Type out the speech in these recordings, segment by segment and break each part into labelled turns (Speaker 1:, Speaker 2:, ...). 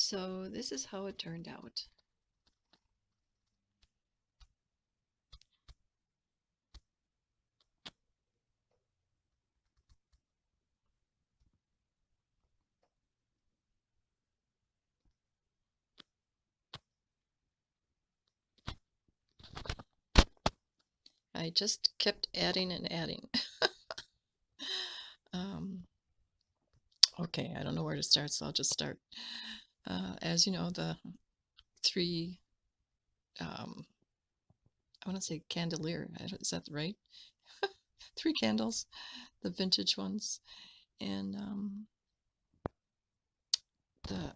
Speaker 1: So this is how it turned out. I just kept adding and adding. um, okay, I don't know where to start, so I'll just start. As you know, the three, I want to say candelier, is that right? Three candles, the vintage ones. And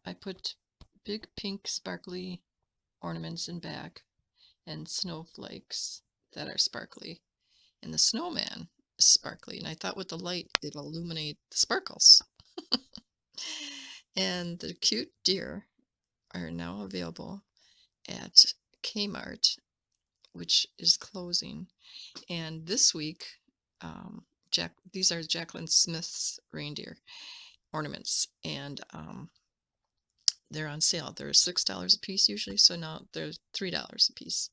Speaker 1: I put big pink sparkly ornaments in back and snowflakes that are sparkly. And the snowman is sparkly. And I thought with the light, it'll illuminate the sparkles. And the cute deer are now available at Kmart, which is closing. And this week, these are Jacqueline Smith's reindeer ornaments, and they're on sale. They're $6 a piece usually, so now they're $3 a piece.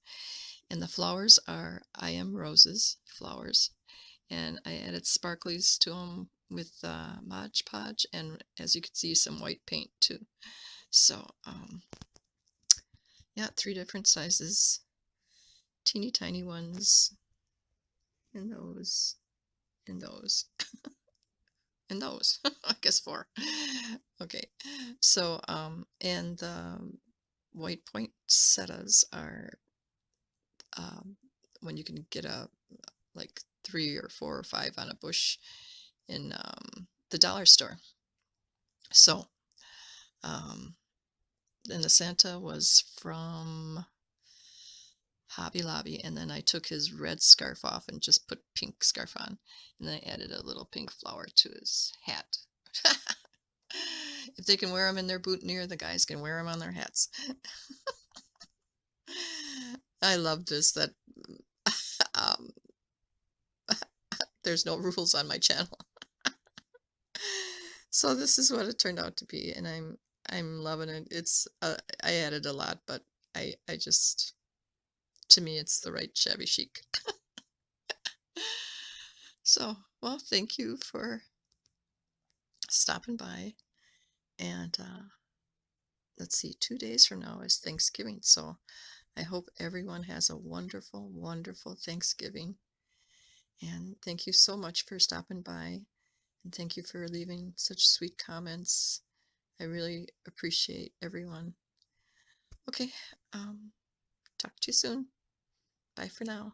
Speaker 1: And the flowers are I Am Roses flowers, and I added sparklies to them with Mod Podge, and as you can see, some white paint too. So yeah, 3 different sizes, teeny tiny ones, and those, and those, and those. I guess 4. Okay, so and the white poinsettias are when you can get like 3 or 4 or 5 on a bush in the dollar store. So and the Santa was from Hobby Lobby, and then I took his red scarf off and just put pink scarf on, and then I added a little pink flower to his hat. If they can wear them in their boutonniere, the guys can wear them on their hats. I love this, that um, there's no rules on my channel. So this is what it turned out to be, and I'm loving it. It's I added a lot, but I just, to me, it's the right shabby chic. So, well, thank you for stopping by, and let's see, 2 days from now is Thanksgiving, so I hope everyone has a wonderful, wonderful Thanksgiving, and thank you so much for stopping by, and thank you for leaving such sweet comments. I really appreciate everyone. Okay, talk to you soon. Bye for now.